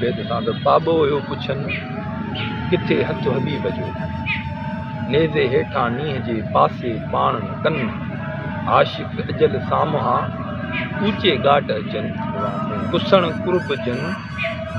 बेद सां त बाबो हुयो पुछनि किथे हथ हबीब जो, नेज़े हेठां नींहं जे पासे पाण कन, आशिक अजल सामहा ऊचे घाट अचनि, कुसण कुर्ब जन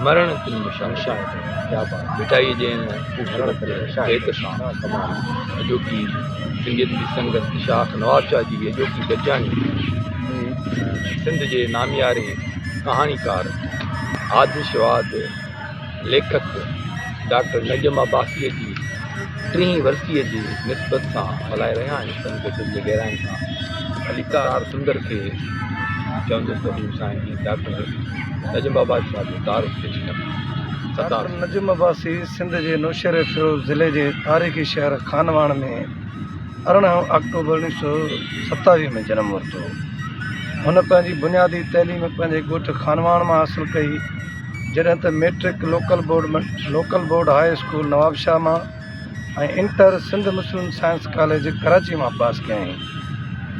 मरण तिन शमशान। क्या बात, मिठाई जे हेत सां अॼोकी सिंधियत जी संगत शाख नवाब शाह जी अॼोकी गजानी, सिंध जे नामियारे कहाणीकार आदिशवाद लेखक डॉक्टर नजम अब्बासीअ जी 3हीं वरसीअ जी निस्बत सां हलाए रहिया आहिनि। संगत जे गहराइनि सां अलीकार सुंदर खे चवंदुसि त हू साईं डॉक्टर नजम अब्बासी जो तारुफ़ डॉक्टर नजम अब्बासी सिंध जे नौशहर फिरोज़ ज़िले जे तारीख़ी शहर खानवाण में 18 अक्टूबर 1927 में जनम वरितो। हुन पंहिंजी बुनियादी तइलीम पंहिंजे ॻोठ खानवाण मां हासिलु कई, जॾहिं त matric local board high school Nawabshah मां ऐं inter Sindh Muslim science college Karachi मां पास कयईं।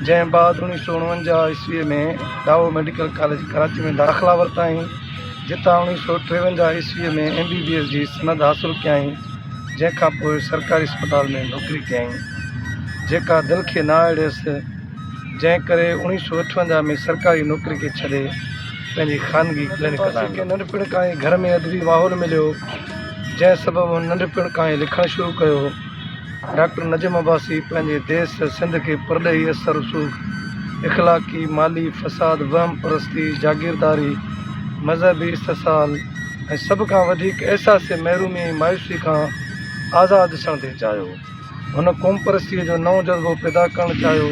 जंहिं बाद 1949 ईस्वीअ में डाओ मेडिकल कॉलेज कराची में दाख़िला वरिताईं, जितां 1953 ईस्वीअ में MBBS जी सनद हासिलु कयईं, जंहिंखां पोइ सरकारी अस्पताल में नौकिरी कयईं, जेका दिलि खे न अड़ियसि, जंहिं करे 1958 में सरकारी नौकिरी खे छॾे पंहिंजी ख़ानगी क्लिनिक खे नंढपिण खां ई घर में अदबी माहौल मिलियो, जंहिं सबबु हुन नंढपिण खां ई लिखणु शुरू कयो। डॉक्टर नजम अब्बासी पंहिंजे देश सिंध खे परॾेही असर रसूख़, इख़लाक़ी, माली फ़साद, वहम परस्ती, जागीरदारी, मज़हबी इस्तिसाल ऐं सभ खां वधीक अहसास महरूमी ऐं मायूसी खां आज़ादु ॾिसण ते चाहियो। हुन क़ौम परस्तीअ जो नओं जज़्बो पैदा करणु चाहियो।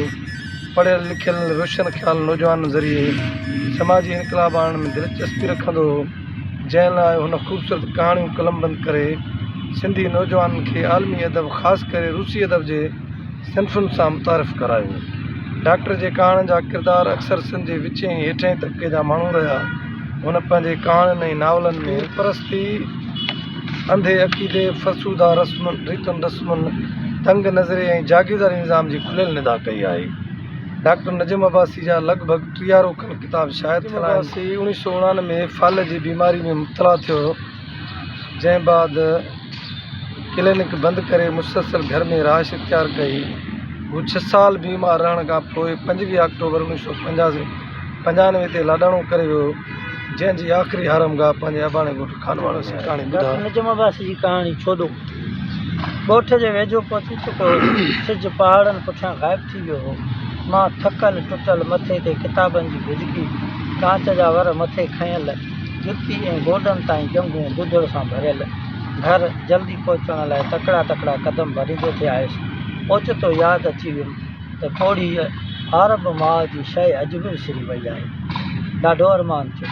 पढ़ियल लिखियल रोशन ख़्याल नौजवान ज़रिए समाजी इनकलाब आणण में दिलचस्पी रखंदो हो, जंहिं लाइ हुन ख़ूबसूरत कहाणियूं कलमबंद करे सिंधी नौजवाननि खे आलमी अदब, ख़ासि करे रूसी अदब जे सिन्फ़ुनि सां मुतारिफ़ करायो। डॉक्टर जे कहाणियुनि जा किरदार अक्सर सिंध जे विचें ऐं हेठें तबिके जा माण्हू रहिया। हुन पंहिंजे कहाणियुनि ऐं नावलनि में परस्ती, अंधे अक़ीदे, फरसूदा रीतुनि रस्मुनि, तंग नज़रे ऐं जागीरदारी निज़ाम जी खुलियल निदा कई आहे। डॉक्टर नजम अब्बासी जा लॻभॻि 43 खनि किताब शाइर थियल आहिनि। 1999 में फाल जी बीमारी में मुब्तला थियो, जंहिं बाद क्लिनिक बंदि करे मुसलसल घर में रहाइश इख्तियार कई। हू 6 साल बीमार रहण खां पोइ 25 अक्टूबर 1995 ते लाॾाणो करे वियो, जंहिंजी आख़िरी आरामगाह पंहिंजे अबाणे ॻोठ खानवाण से कहाणी ॿुधायो। नजम अब्बासी जी कहाणी छोॾो ॻोठ जे वेझो पहुची चुको हो। सिज पहाड़नि पुठियां ग़ाइबु थी वियो हो। मां थकल टुटल मथे ते किताबनि जी भुॼकी, कांच जा वर मथे खयल, जुती ऐं गोॾनि ताईं जंगूं ॿुधड़ सां भरियल, घर जल्दी पहुचण लाइ तकड़ा तकड़ा क़दम भरींदो थे आयुसि। ओचितो यादि अची वियुमि त थोरी आरब माउ जी शइ अॼु बि विसरी वई आहे। ॾाढो अरमान थियो।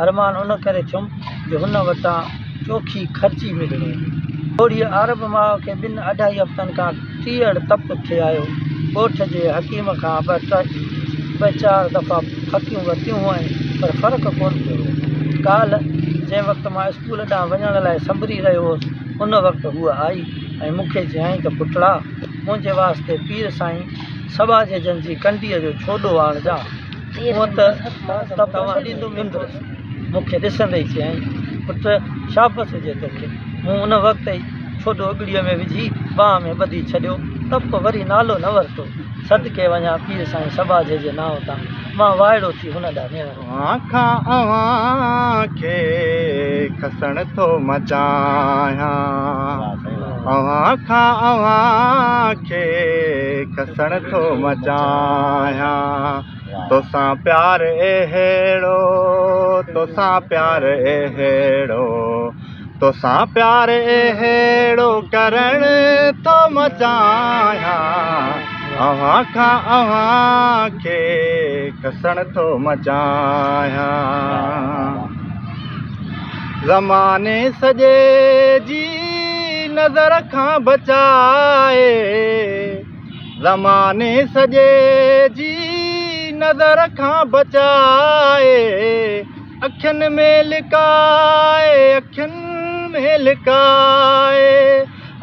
अरमान उन करे थियुमि जो हुन वटां चोखी ख़र्ची मिलणी। थोरी आरब माउ खे 2-2.5 हफ़्तनि खां टीअड़ तप थिए आयो। ॻोठ जे हकीम खां 2-4 दफ़ा फकियूं वरितियूं आहिनि, पर फ़र्क़ु कोन पियो। काल्ह जंहिं वक़्तु मां स्कूल ॾांहुं वञण लाइ संभरी रहियो हुउसि, उन वक़्तु हूअ आई ऐं मूंखे चयाईं त पुटड़ा, मुंहिंजे वास्ते पीर साईं सबा जे जन जी कंडीअ जो छोॾो आणिजां। हूअं त तव्हां ॾींदुमि इंद्रसि। मूंखे ॾिसंदे ई चयाईं, पुट शाबस हुजे तोखे। मूं उन वक़्तु ई छोॾो अॻड़ीअ में विझी बांह में ॿधी छॾियो, त पोइ वरी नालो न वरितो। सदके वञा पीर साईं सबा जे नाव तां। मां वाइड़ो थी हुन ॾांहुं वेहणु। आखां अव्हां खे खसण थो मचायां, अव्हां खां अव्हां खे खसण थो मचायां। तोसां प्यार अहिड़ो, तोसां प्यार अहिड़ो, तोसां प्यार अहिड़ो करण थो मचायां। अव्हां खां अव्हां खे खसण थो मचायां। ज़माने सॼे जी नज़र खां बचाए, ज़माने सॼे जी नज़र खां बचाए, अखियुनि में लिकाए, अखियुनि में लिकाए,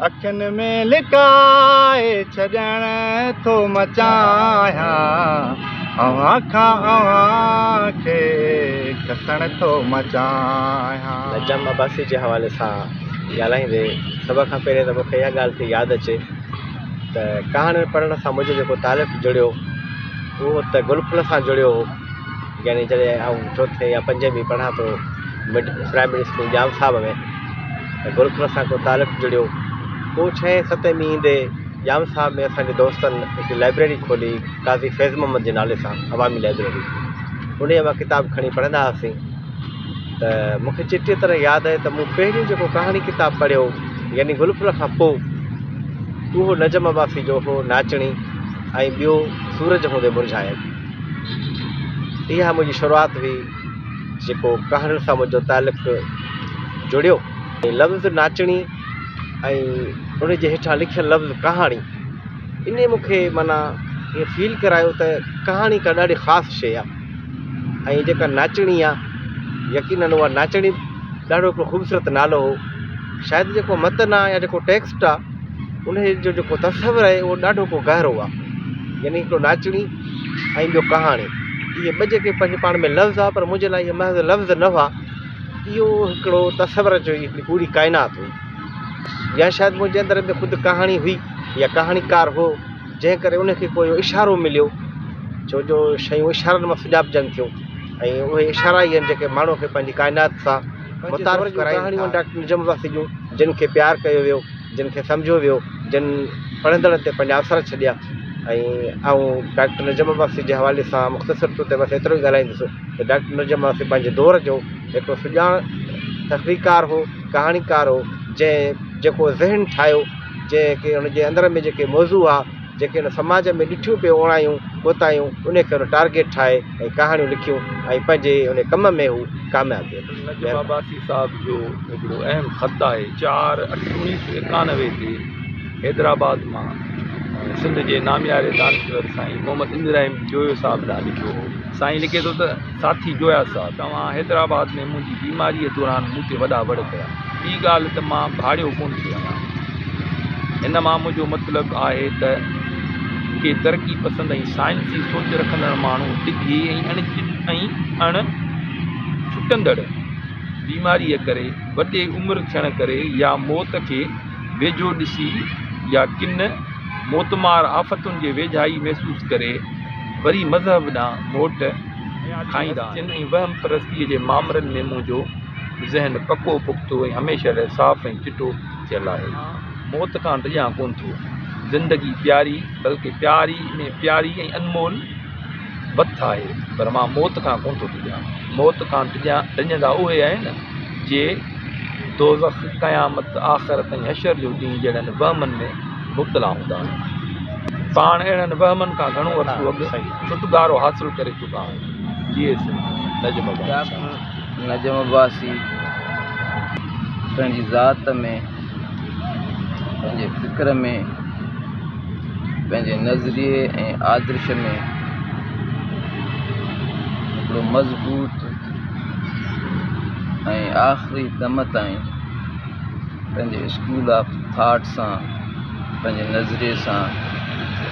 अखियुनि में लिकाए छॾण थो मचायां। अव्हां खां अव्हां खे कसण थो मचायां। नजम अब्बासी जे हवाले सां ॻाल्हाईंदे सभ खां पहिरियों त मूंखे इहा ॻाल्हि थी यादि अचे त कहाणी पढ़ण सां मुंहिंजो जेको तालुक़ु जुड़ियो उहो त गुलफुल सां जुड़ियो हो। यानी जॾहिं आउं चौथे या पंजे में पढ़ां थो प्राइमरी स्कूल जाम साहब में, त गुलफुल सां को तालुक़ु जुड़ियो। पोइ 6-7 में ईंदे जाम साहब में असांजे दोस्तनि हिकु लाइब्रेरी खोली काज़ी फैज़ मोहम्मद जे नाले सां, अवामी लाइब्रेरी। उन मां किताब खणी पढ़ंदा हुआसीं। त मूंखे चिठी तरह यादि आहे त मूं पहिरियों जेको कहाणी किताबु पढ़ियो यानी गुलफुल खां पोइ उहो नजम अब्बासी जो हो नाचणी ऐं ॿियो सूरज हूंदे मुरझायल। इहा मुंहिंजी शुरूआति हुई जेको कहाणियुनि सां मुंहिंजो तालुक़ु जुड़ियो। लफ़्ज़ नाचणी ऐं उन जे हेठां लिखियलु लफ़्ज़ कहाणी इन मूंखे माना ईअं फील करायो त कहाणी का ॾाढी ख़ासि शइ आहे। ऐं जेका नाचणी आहे यकीनन उहा नाचणी ॾाढो हिकिड़ो ख़ूबसूरत नालो हो। शायदि जेको मतन आहे या जेको टेक्स्ट आहे उन जो जेको तस्वर आहे उहो ॾाढो को गहरो आहे। यानी हिकिड़ो नाचणी ऐं ॿियो कहाणी, इहे ॿ जेके पंहिंजे पाण में लफ़्ज़ आहे, पर मुंहिंजे लाइ इहे महज़ लफ़्ज़ न हुआ, इहो हिकिड़ो तस्वर जो हिकिड़ी पूरी काइनात हुई। या शायदि मुंहिंजे अंदरि में ख़ुदि कहाणी हुई या कहाणीकार हो, जंहिं करे उनखे कोई इशारो मिलियो, छो जो शयूं इशारनि मां सुञापजनि थियूं ऐं उहे इशारा ई आहिनि जेके माण्हू खे पंहिंजी काइनात सां मुतारिफ़ कराइनि। कहाणियूं डॉक्टर नजम अब्बासी जूं जिन खे प्यारु कयो वियो, जिन खे सम्झो वियो, जिन पढ़ंदड़ ते पंहिंजा असर छॾिया। ऐं आउं डॉक्टर नजम अब्बासी जे हवाले सां मुख़्तसर तौर ते बसि एतिरो ई ॻाल्हाईंदुसि त डॉक्टर नजम अब्बासी पंहिंजे दौर जो हिकिड़ो सुञाण तहरीकार हो, कहाणीकार हो, जेको ज़हन ठाहियो, जंहिंखे हुनजे अंदर में जेके मौज़ू आहे, जेके हुन समाज में ॾिठियूं पियो उणायूं कोतायूं, उनखे हुन टारगेट ठाहे ऐं कहाणियूं लिखियूं ऐं पंहिंजे हुन कम में हू कामयाबु थियो। नजम अब्बासी साहब जो हिकिड़ो अहम ख़त आहे 4/8/1991 ते हैदराबाद मां सिंध जे नामियारे दानश्वर साईं मोहम्मद इंद्राहिम जोयो साहब ॾांहुं लिखियो हो। साईं लिखे थो त साथी जोया साहब, तव्हां हैदराबाद में मुंहिंजी बीमारीअ दौरान मूं ते वॾा वड़ कया। ॿी ॻाल्हि त मां भाड़ियो कोन थी आहियां। हिन मां मुंहिंजो मतिलबु आहे त के तरक़ी पसंदि ऐं साइंसी सोच रखंदड़ माण्हू ॾिघी ऐं अण छुटंदड़ बीमारीअ करे, वॾे उमिरि थियण करे या मौत खे वेझो ॾिसी या किन मोतमार आफ़तुनि जे वेझाई महसूसु करे वरी मज़हब ॾांहुं मोट खाईंदा आहिनि। ऐं वहम परस्तीअ जे मामलनि में मुंहिंजो ज़हन पको पुख़्तो ऐं हमेशह लाइ साफ़ ऐं चिटो थियलु आहे। मौत खां डिॼां कोन थो। ज़िंदगी प्यारी, बल्कि प्यारी में प्यारी ऐं अनमोल वथ आहे, पर मां मौत खां कोन थो डिॼां। मौत खां डिॼंदा उहे आहिनि जे दोज़ख, क़यामत, आख़िरत ऐं हशर जो ॾींहुं जहिड़नि वहमनि में मुब्तला हूंदा आहिनि। पाण अहिड़नि वहमनि खां घणो अर्सो अॻु छुटकारो हासिलु करे चुका आहियूं। जी नजम अब्बासी। नजम अब्बासी पंहिंजी ज़ात में, पंहिंजे फ़िक्र में, पंहिंजे नज़रिए ऐं आदर्श में हिकिड़ो मज़बूत ऐं आख़िरी दम ताईं पंहिंजे स्कूल ऑफ थाट सां, पंहिंजे नज़रिए सां,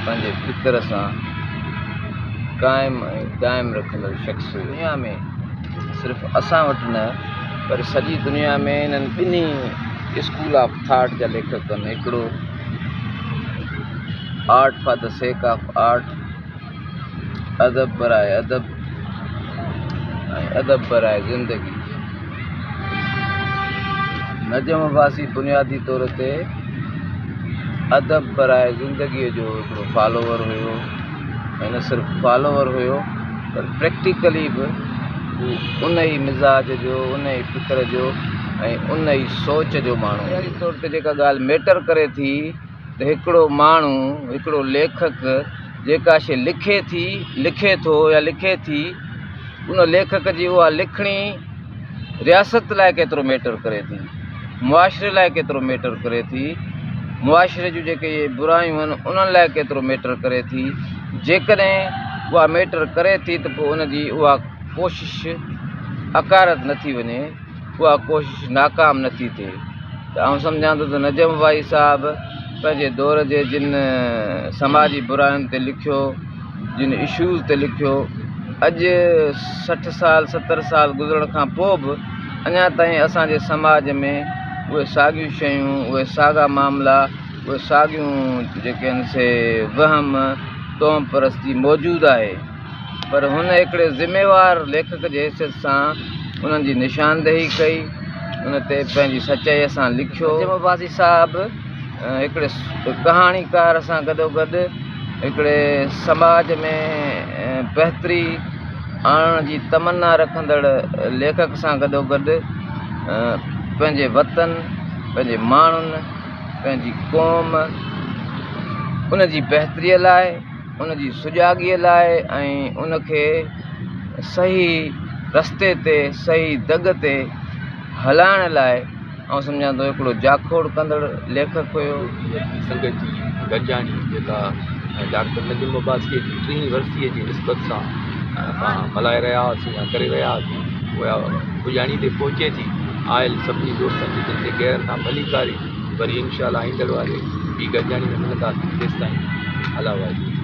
पंहिंजे फ़िक्र सां क़ाइमु ऐं दाइमु रखंदड़ शख़्स दुनिया में सिर्फ़ु असां वटि न पर सॼी दुनिया में इन्हनि ॿिन्ही स्कूल ऑफ थाट जा लेखक आहिनि। हिकिड़ो art for the sake of art, अदब बराए अदब ऐं अदब बराए ज़िंदगी। नजम अब्बासी बुनियादी तौर ते अदब बराए ज़िंदगीअ जो हिकिड़ो फॉलोवर हुयो ऐं न सिर्फ़ु फॉलोवर हुयो पर प्रैक्टिकली बि उन ई मिज़ाज जो, उन ई फ़िक्र जो ऐं उन ई सोच जो माण्हू। बुनियादी तौर ते जेका ॻाल्हि मैटर करे थी त हिकिड़ो माण्हू, हिकिड़ो लेखक जेका शइ लिखे थो या लिखे थी, उन लेखक जी उहा लिखणी रियासत लाइ केतिरो मैटर करे थी, मुआशिरे लाइ केतिरो मैटर करे थी, मुआशिरे जूं जेके बुरायूं आहिनि उन्हनि लाइ केतिरो मैटर करे थी। जेकॾहिं उहा मैटर करे थी त पोइ उनजी उहा कोशिश अकारत नथी वञे, उहा कोशिश नाकाम नथी थिए। त आउं सम्झां थो त नजम भाई साहब पंहिंजे दौर जे जिन समाजी बुरायुनि ते लिखियो, जिन इशूज़ ते लिखियो। अॼु 60 साल 70 साल गुज़रण खां पोइ बि अञा ताईं असांजे समाज में उहे साॻियूं शयूं, उहे साॻा मामला, उहे साॻियूं जेके आहिनि से वहम तोहम परस्ती मौजूदु आहे। पर हुन हिकिड़े ज़िम्मेवार लेखक जे हैसियत सां उन्हनि जी निशानदेही कई, उन ते पंहिंजी सचाईअ सां लिखियो। नजीम अब्बासी साहिबु हिकिड़े कहाणीकार सां गॾोगॾु हिकिड़े समाज में बहितरी आणण जी तमन्ना रखंदड़ लेखक सां गॾोगॾु पंहिंजे वतन, पंहिंजे माण्हुनि, पंहिंजी क़ौम, उन जी बहितरीअ लाइ, उन जी सुजाॻीअ लाइ ऐं उनखे सही रस्ते ते, सही दग ते हलाइण लाइ ऐं सम्झां थो हिकिड़ो जाखोड़ कंदड़ लेखक हुयो। संगत जी गॾिजाणी जेका डॉक्टर नजीम अब्बासी जी 3वीं वर्सीअ जी निस्बत सां असां मल्हाए रहिया हुआसीं या करे रहिया हुआसीं, उहा गुजाणी ते पहुचे थी। आयल सभिनी दोस्तनि जी जिते गैरनि सां भलीकारी, वरी इंशाअल्लाह ईंदड़ वारे ॿी गॾिजाणी में मिलंदासीं। तेसिताईं अला वाहिगुरु।